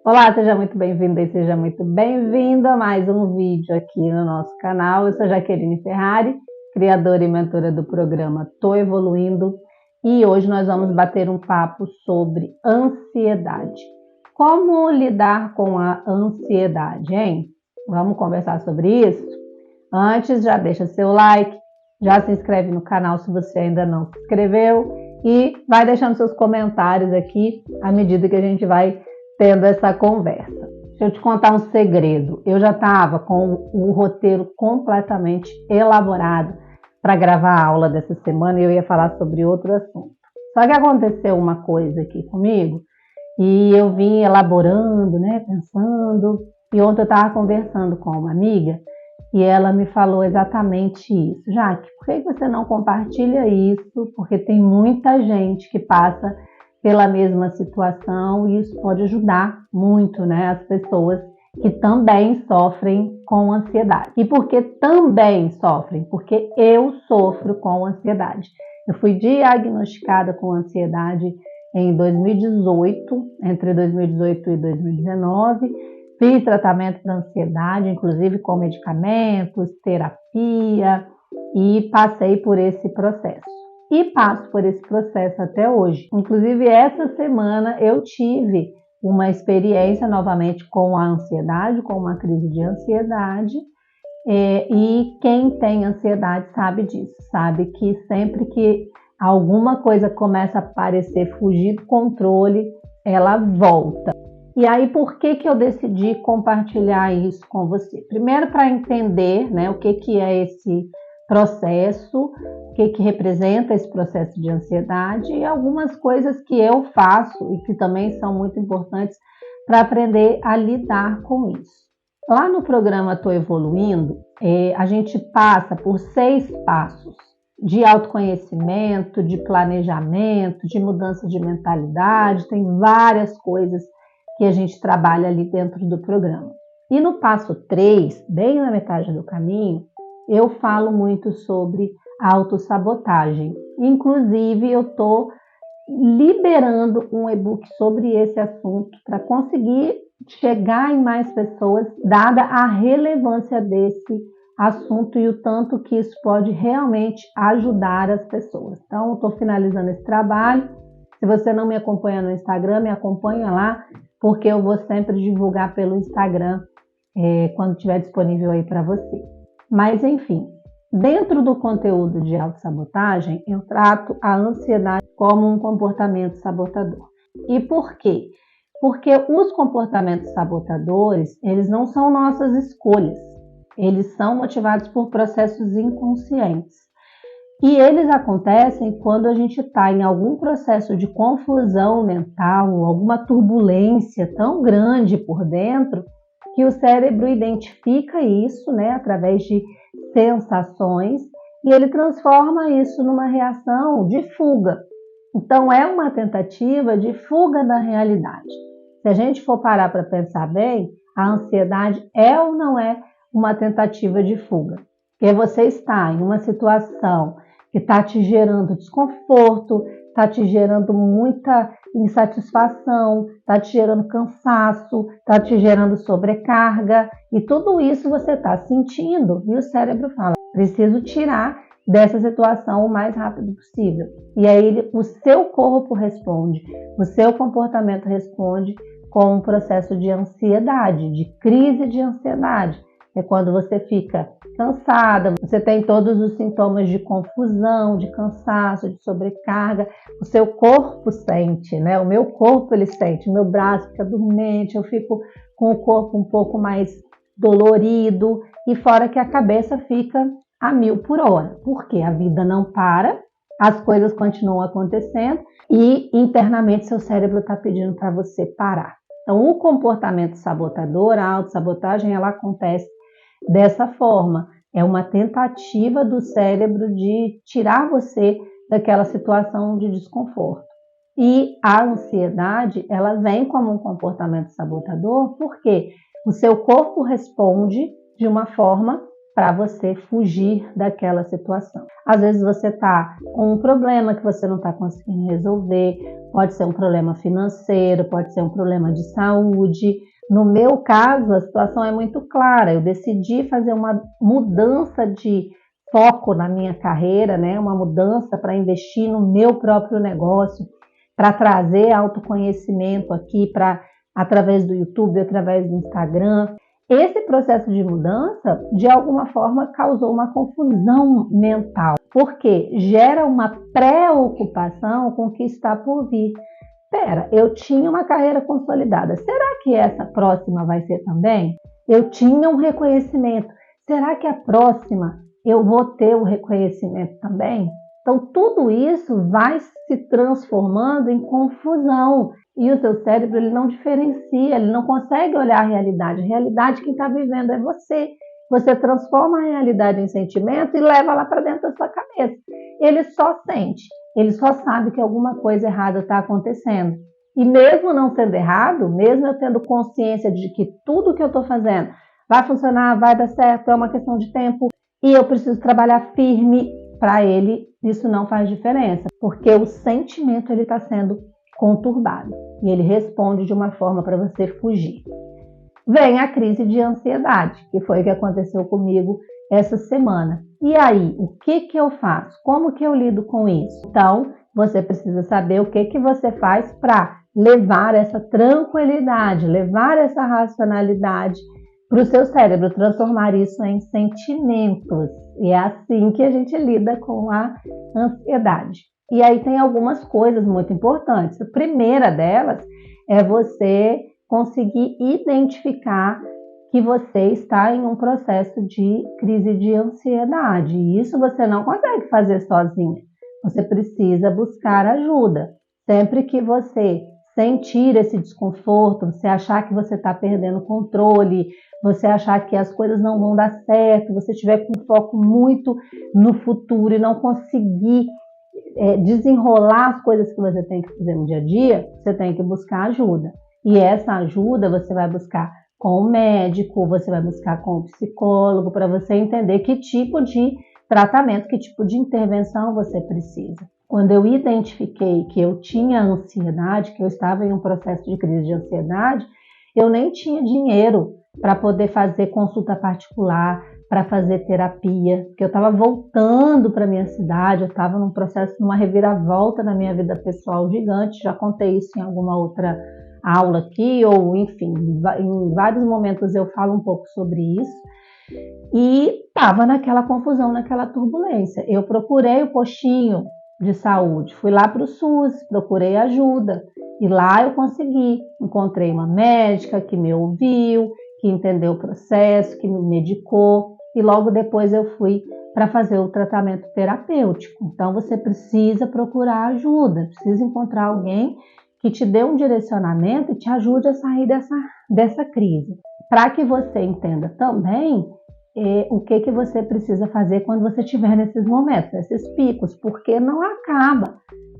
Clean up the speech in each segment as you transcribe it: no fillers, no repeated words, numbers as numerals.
Olá, seja muito bem-vindo e seja muito bem-vindo a mais um vídeo aqui no nosso canal. Eu sou Jaqueline Ferrari, criadora e mentora do programa Tô Evoluindo, e hoje nós vamos bater um papo sobre ansiedade. Como lidar com a ansiedade, hein? Vamos conversar sobre isso? Antes, já deixa seu like, já se inscreve no canal se você ainda não se inscreveu e vai deixando seus comentários aqui à medida que a gente vai tendo essa conversa. Deixa eu te contar um segredo. Eu já estava com o roteiro completamente elaborado para gravar a aula dessa semana e eu ia falar sobre outro assunto. Só que aconteceu uma coisa aqui comigo e eu vim elaborando, pensando. E ontem eu estava conversando com uma amiga e ela me falou exatamente isso. Jaque, por que você não compartilha isso? Porque tem muita gente que passa pela mesma situação e isso pode ajudar muito, as pessoas que também sofrem com ansiedade. E por que também sofrem? Porque eu sofro com ansiedade. Eu fui diagnosticada com ansiedade em 2018, entre 2018 e 2019. Fiz tratamento da ansiedade, inclusive com medicamentos, terapia, e passei por esse processo. E passo por esse processo até hoje. Inclusive, essa semana eu tive uma experiência novamente com a ansiedade, com uma crise de ansiedade. E quem tem ansiedade sabe disso, sabe que sempre que alguma coisa começa a parecer fugir do controle, ela volta. E aí, por que eu decidi compartilhar isso com você? Primeiro, para entender, o que é esse processo, o que representa esse processo de ansiedade e algumas coisas que eu faço e que também são muito importantes para aprender a lidar com isso. Lá no programa Tô Evoluindo, a gente passa por 6 passos de autoconhecimento, de planejamento, de mudança de mentalidade, tem várias coisas que a gente trabalha ali dentro do programa. E no passo 3, bem na metade do caminho, eu falo muito sobre autossabotagem. Inclusive, eu estou liberando um e-book sobre esse assunto para conseguir chegar em mais pessoas, dada a relevância desse assunto e o tanto que isso pode realmente ajudar as pessoas. Então, estou finalizando esse trabalho. Se você não me acompanha no Instagram, me acompanha lá, porque eu vou sempre divulgar pelo Instagram quando estiver disponível aí para você. Mas, enfim, dentro do conteúdo de autossabotagem, eu trato a ansiedade como um comportamento sabotador. E por quê? Porque os comportamentos sabotadores, eles não são nossas escolhas. Eles são motivados por processos inconscientes. E eles acontecem quando a gente está em algum processo de confusão mental, alguma turbulência tão grande por dentro, que o cérebro identifica isso, através de sensações, e ele transforma isso numa reação de fuga. Então, é uma tentativa de fuga da realidade. Se a gente for parar para pensar bem, a ansiedade é ou não é uma tentativa de fuga? Porque você está em uma situação que está te gerando desconforto, está te gerando muita insatisfação, está te gerando cansaço, está te gerando sobrecarga, e tudo isso você está sentindo, e o cérebro fala, preciso tirar dessa situação o mais rápido possível. E aí o seu corpo responde, o seu comportamento responde com um processo de ansiedade, de crise de ansiedade. É quando você fica cansada, você tem todos os sintomas de confusão, de cansaço, de sobrecarga. O seu corpo sente, O meu corpo ele sente, o meu braço fica dormente, eu fico com o corpo um pouco mais dolorido, e fora que a cabeça fica a 1000 por hora, porque a vida não para, as coisas continuam acontecendo e internamente seu cérebro está pedindo para você parar. Então, o comportamento sabotador, a autossabotagem, ela acontece dessa forma. É uma tentativa do cérebro de tirar você daquela situação de desconforto. E a ansiedade, ela vem como um comportamento sabotador porque o seu corpo responde de uma forma para você fugir daquela situação. Às vezes você está com um problema que você não está conseguindo resolver, pode ser um problema financeiro, pode ser um problema de saúde. No meu caso, a situação é muito clara. Eu decidi fazer uma mudança de foco na minha carreira, né? Uma mudança para investir no meu próprio negócio, para trazer autoconhecimento aqui através do YouTube, através do Instagram. Esse processo de mudança, de alguma forma, causou uma confusão mental, porque gera uma preocupação com o que está por vir. Espera, eu tinha uma carreira consolidada, será que essa próxima vai ser também? Eu tinha um reconhecimento, será que a próxima eu vou ter o reconhecimento também? Então, tudo isso vai se transformando em confusão. E o seu cérebro ele não diferencia, ele não consegue olhar a realidade. A realidade quem está vivendo é você. Você transforma a realidade em sentimento e leva lá para dentro da sua cabeça. Ele só sente, ele só sabe que alguma coisa errada está acontecendo. E mesmo não sendo errado, mesmo eu tendo consciência de que tudo que eu estou fazendo vai funcionar, vai dar certo, é uma questão de tempo e eu preciso trabalhar firme, para ele isso não faz diferença, porque o sentimento ele está sendo conturbado e ele responde de uma forma para você fugir. Vem a crise de ansiedade, que foi o que aconteceu comigo essa semana. E aí, o que eu faço? Como que eu lido com isso? Então, você precisa saber o que você faz para levar essa tranquilidade, levar essa racionalidade para o seu cérebro, transformar isso em sentimentos. E é assim que a gente lida com a ansiedade. E aí tem algumas coisas muito importantes. A primeira delas é você conseguir identificar que você está em um processo de crise de ansiedade. E isso você não consegue fazer sozinha. Você precisa buscar ajuda. Sempre que você sentir esse desconforto, você achar que você está perdendo o controle, você achar que as coisas não vão dar certo, você estiver com foco muito no futuro e não conseguir desenrolar as coisas que você tem que fazer no dia a dia, você tem que buscar ajuda. E essa ajuda você vai buscar com o médico, você vai buscar com o psicólogo, para você entender que tipo de tratamento, que tipo de intervenção você precisa. Quando eu identifiquei que eu tinha ansiedade, que eu estava em um processo de crise de ansiedade, eu nem tinha dinheiro para poder fazer consulta particular, para fazer terapia, porque eu estava voltando para minha cidade, eu estava num processo, numa reviravolta na minha vida pessoal gigante, já contei isso em alguma outra aula aqui, ou enfim, em vários momentos eu falo um pouco sobre isso, e estava naquela confusão, naquela turbulência. Eu procurei o postinho de saúde, fui lá para o SUS, procurei ajuda, e lá eu consegui, encontrei uma médica que me ouviu, que entendeu o processo, que me medicou, e logo depois eu fui para fazer o tratamento terapêutico. Então você precisa procurar ajuda, precisa encontrar alguém que te dê um direcionamento e te ajude a sair dessa crise. Para que você entenda também o que você precisa fazer quando você estiver nesses momentos, nesses picos, porque não acaba.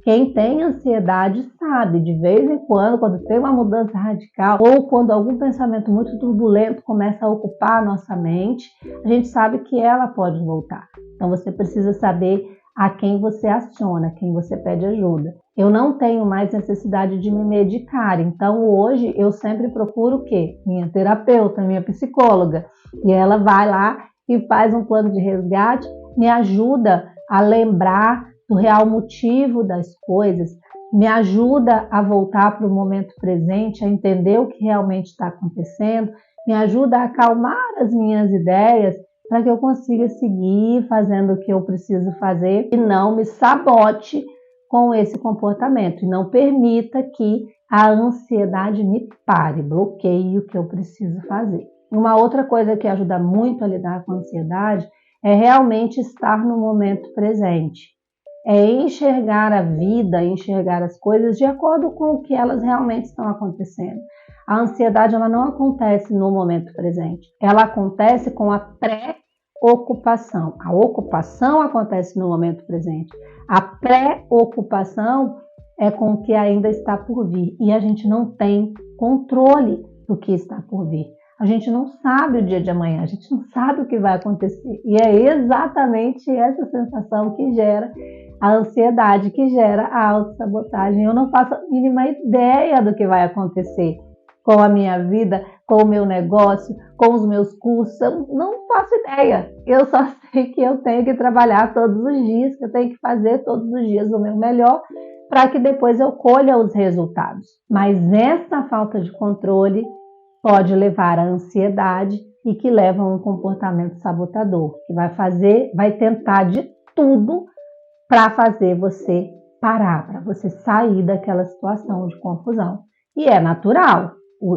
Quem tem ansiedade sabe, de vez em quando tem uma mudança radical ou quando algum pensamento muito turbulento começa a ocupar a nossa mente, a gente sabe que ela pode voltar. Então você precisa saber a quem você aciona, a quem você pede ajuda. Eu não tenho mais necessidade de me medicar, então hoje eu sempre procuro o quê? Minha terapeuta, minha psicóloga, e ela vai lá e faz um plano de resgate, me ajuda a lembrar do real motivo das coisas, me ajuda a voltar para o momento presente, a entender o que realmente está acontecendo, me ajuda a acalmar as minhas ideias para que eu consiga seguir fazendo o que eu preciso fazer e não me sabote com esse comportamento e não permita que a ansiedade me pare, bloqueie o que eu preciso fazer. Uma outra coisa que ajuda muito a lidar com a ansiedade é realmente estar no momento presente. É enxergar a vida, enxergar as coisas de acordo com o que elas realmente estão acontecendo. A ansiedade ela não acontece no momento presente, ela acontece com a pré-ocupação. A ocupação acontece no momento presente. A pré-ocupação é com o que ainda está por vir e a gente não tem controle do que está por vir. A gente não sabe o dia de amanhã, a gente não sabe o que vai acontecer. E é exatamente essa sensação que gera a ansiedade, que gera a autossabotagem. Eu não faço a mínima ideia do que vai acontecer com a minha vida, com o meu negócio, com os meus cursos. Eu não faço ideia. Eu só sei que eu tenho que trabalhar todos os dias, que eu tenho que fazer todos os dias o meu melhor para que depois eu colha os resultados. Mas essa falta de controle pode levar à ansiedade e que leva a um comportamento sabotador, que vai tentar de tudo para fazer você parar, para você sair daquela situação de confusão. E é natural,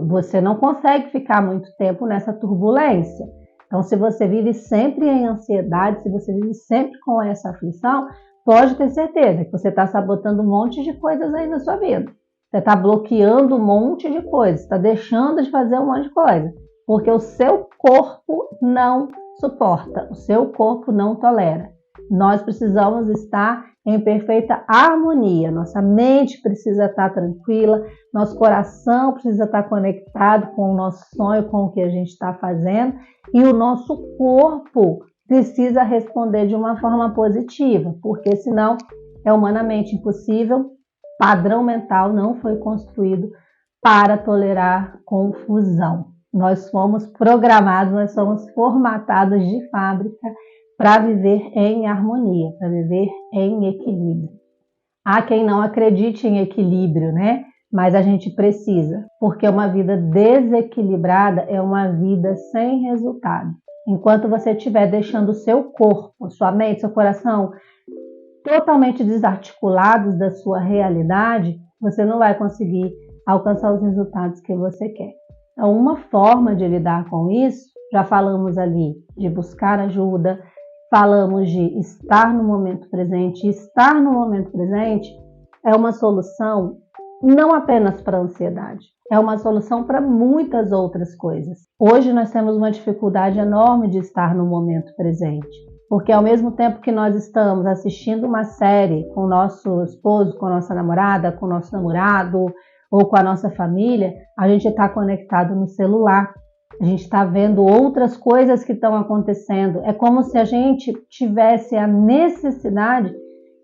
você não consegue ficar muito tempo nessa turbulência. Então, se você vive sempre em ansiedade, se você vive sempre com essa aflição, pode ter certeza que você está sabotando um monte de coisas aí na sua vida. Você está bloqueando um monte de coisas, está deixando de fazer um monte de coisa, porque o seu corpo não suporta, o seu corpo não tolera. Nós precisamos estar em perfeita harmonia, nossa mente precisa estar tranquila, nosso coração precisa estar conectado com o nosso sonho, com o que a gente está fazendo, e o nosso corpo precisa responder de uma forma positiva, porque senão é humanamente impossível. Padrão mental não foi construído para tolerar confusão. Nós fomos programados, nós somos formatados de fábrica para viver em harmonia, para viver em equilíbrio. Há quem não acredite em equilíbrio, né? Mas a gente precisa, porque uma vida desequilibrada é uma vida sem resultado. Enquanto você estiver deixando o seu corpo, sua mente, seu coração totalmente desarticulados da sua realidade, você não vai conseguir alcançar os resultados que você quer. Então, uma forma de lidar com isso, já falamos ali de buscar ajuda, falamos de estar no momento presente. Estar no momento presente é uma solução não apenas para a ansiedade, é uma solução para muitas outras coisas. Hoje nós temos uma dificuldade enorme de estar no momento presente. Porque ao mesmo tempo que nós estamos assistindo uma série com o nosso esposo, com a nossa namorada, com o nosso namorado ou com a nossa família, a gente está conectado no celular, a gente está vendo outras coisas que estão acontecendo. É como se a gente tivesse a necessidade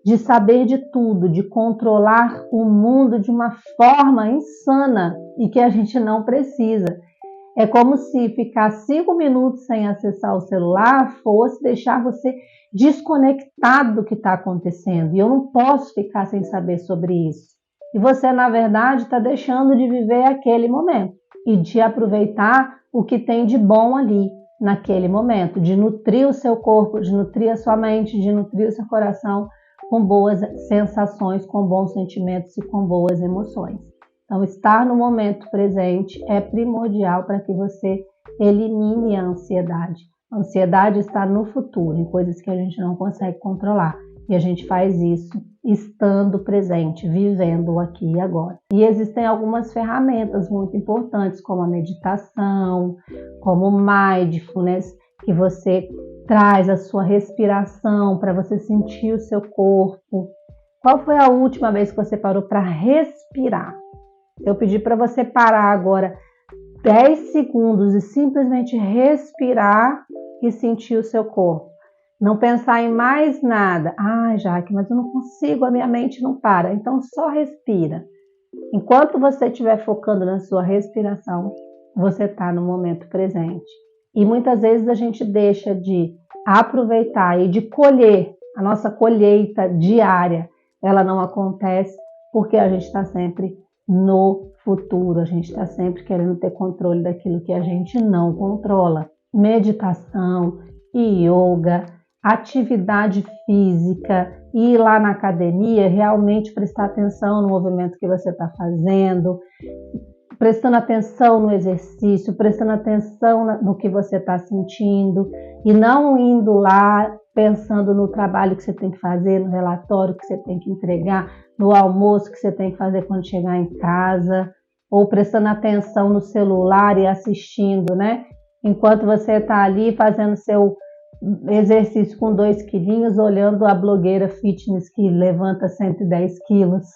de saber de tudo, de controlar o mundo de uma forma insana e que a gente não precisa. É como se ficar 5 minutos sem acessar o celular fosse deixar você desconectado do que está acontecendo. E eu não posso ficar sem saber sobre isso. E você, na verdade, está deixando de viver aquele momento e de aproveitar o que tem de bom ali, naquele momento, de nutrir o seu corpo, de nutrir a sua mente, de nutrir o seu coração com boas sensações, com bons sentimentos e com boas emoções. Então, estar no momento presente é primordial para que você elimine a ansiedade. A ansiedade está no futuro, em coisas que a gente não consegue controlar. E a gente faz isso estando presente, vivendo o aqui e agora. E existem algumas ferramentas muito importantes, como a meditação, como o mindfulness, que você traz a sua respiração para você sentir o seu corpo. Qual foi a última vez que você parou para respirar? Eu pedi para você parar agora 10 segundos e simplesmente respirar e sentir o seu corpo. Não pensar em mais nada. Jaque, mas eu não consigo, a minha mente não para. Então só respira. Enquanto você estiver focando na sua respiração, você está no momento presente. E muitas vezes a gente deixa de aproveitar e de colher. A nossa colheita diária, ela não acontece porque a gente está sempre no futuro, a gente está sempre querendo ter controle daquilo que a gente não controla. Meditação, yoga, atividade física, ir lá na academia, realmente prestar atenção no movimento que você está fazendo, prestando atenção no exercício, prestando atenção no que você está sentindo e não indo lá pensando no trabalho que você tem que fazer, no relatório que você tem que entregar, no almoço que você tem que fazer quando chegar em casa, ou prestando atenção no celular e assistindo, né? Enquanto você está ali fazendo seu exercício com 2 quilinhos, olhando a blogueira fitness que levanta 110 quilos.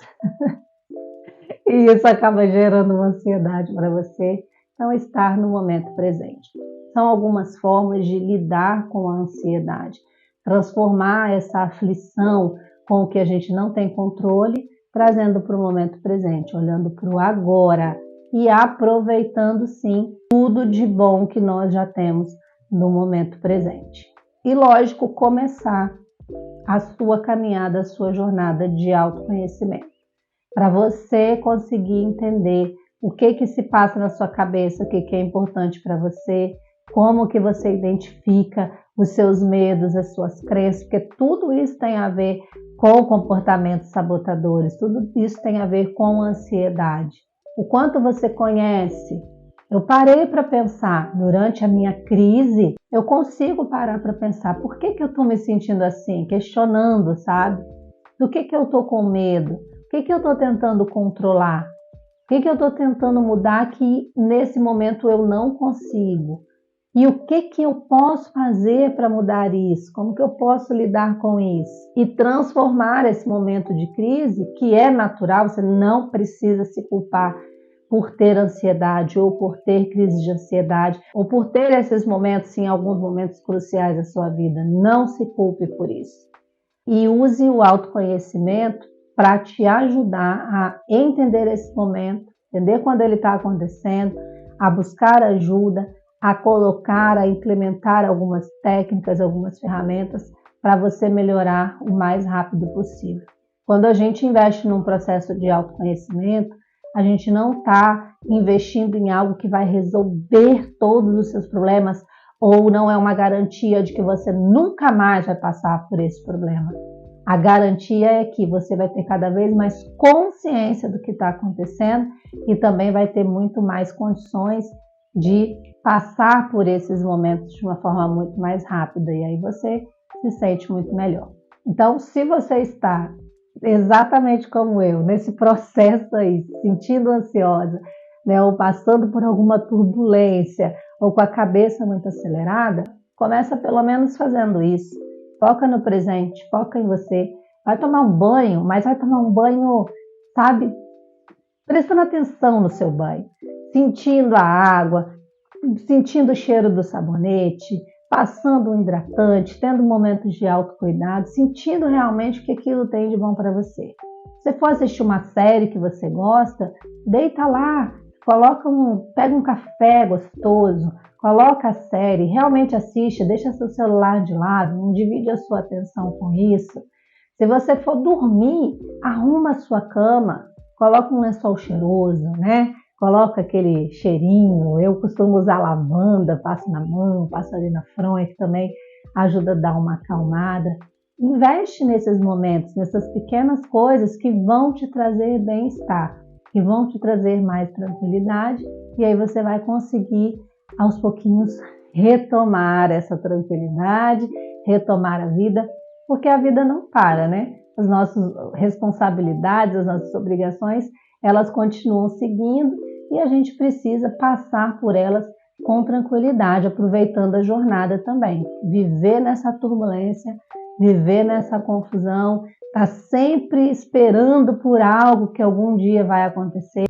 E isso acaba gerando uma ansiedade para você. são estar no momento presente. São algumas formas de lidar com a ansiedade, transformar essa aflição com o que a gente não tem controle, trazendo para o momento presente, olhando para o agora e aproveitando sim tudo de bom que nós já temos no momento presente. E lógico, começar a sua caminhada, a sua jornada de autoconhecimento, para você conseguir entender o que se passa na sua cabeça, o que é importante para você, como que você identifica os seus medos, as suas crenças, porque tudo isso tem a ver com comportamentos sabotadores, tudo isso tem a ver com ansiedade. O quanto você conhece. Eu parei para pensar, durante a minha crise, eu consigo parar para pensar, por que eu estou me sentindo assim? Questionando, sabe? Do que eu estou com medo? O que eu estou tentando controlar? O que eu estou tentando mudar que nesse momento eu não consigo? E o que eu posso fazer para mudar isso? Como que eu posso lidar com isso? E transformar esse momento de crise, que é natural, você não precisa se culpar por ter ansiedade ou por ter crise de ansiedade ou por ter esses momentos, em alguns momentos cruciais da sua vida. Não se culpe por isso. E use o autoconhecimento para te ajudar a entender esse momento, entender quando ele está acontecendo, a buscar ajuda, a colocar, a implementar algumas técnicas, algumas ferramentas para você melhorar o mais rápido possível. Quando a gente investe num processo de autoconhecimento, a gente não está investindo em algo que vai resolver todos os seus problemas ou não é uma garantia de que você nunca mais vai passar por esse problema. A garantia é que você vai ter cada vez mais consciência do que está acontecendo e também vai ter muito mais condições de passar por esses momentos de uma forma muito mais rápida e aí você se sente muito melhor. Então, se você está exatamente como eu, nesse processo aí, se sentindo ansiosa, né, ou passando por alguma turbulência, ou com a cabeça muito acelerada, começa pelo menos fazendo isso. Foca no presente, foca em você. Vai tomar um banho, mas vai tomar um banho, sabe, prestando atenção no seu banho, sentindo a água, sentindo o cheiro do sabonete, passando um hidratante, tendo momentos de autocuidado, sentindo realmente o que aquilo tem de bom para você. Se você for assistir uma série que você gosta, deita lá, pega um café gostoso, coloca a série, realmente assiste, deixa seu celular de lado, não divide a sua atenção com isso. Se você for dormir, arruma a sua cama, coloca um lençol cheiroso, né? Coloca aquele cheirinho, eu costumo usar lavanda, passo na mão, passo ali na fronha, que também ajuda a dar uma acalmada. Investe nesses momentos, nessas pequenas coisas que vão te trazer bem-estar, que vão te trazer mais tranquilidade, e aí você vai conseguir, aos pouquinhos, retomar essa tranquilidade, retomar a vida, porque a vida não para, né? As nossas responsabilidades, as nossas obrigações, elas continuam seguindo e a gente precisa passar por elas com tranquilidade, aproveitando a jornada também. Viver nessa turbulência, viver nessa confusão, tá sempre esperando por algo que algum dia vai acontecer.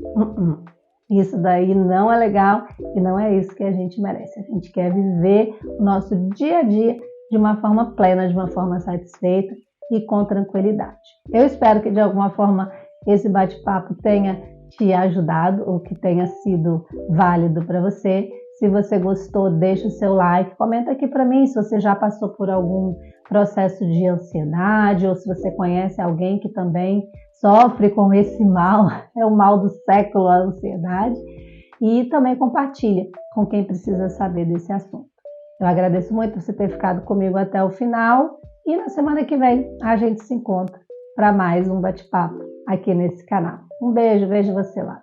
Isso daí não é legal e não é isso que a gente merece. A gente quer viver o nosso dia a dia de uma forma plena, de uma forma satisfeita e com tranquilidade. Eu espero que de alguma forma esse bate-papo tenha te ajudado ou que tenha sido válido para você. Se você gostou, deixa o seu like, comenta aqui para mim se você já passou por algum processo de ansiedade ou se você conhece alguém que também sofre com esse mal, é o mal do século, a ansiedade, e também compartilha com quem precisa saber desse assunto. Eu agradeço muito por você ter ficado comigo até o final e na semana que vem a gente se encontra para mais um bate-papo aqui nesse canal. Um beijo, vejo você lá.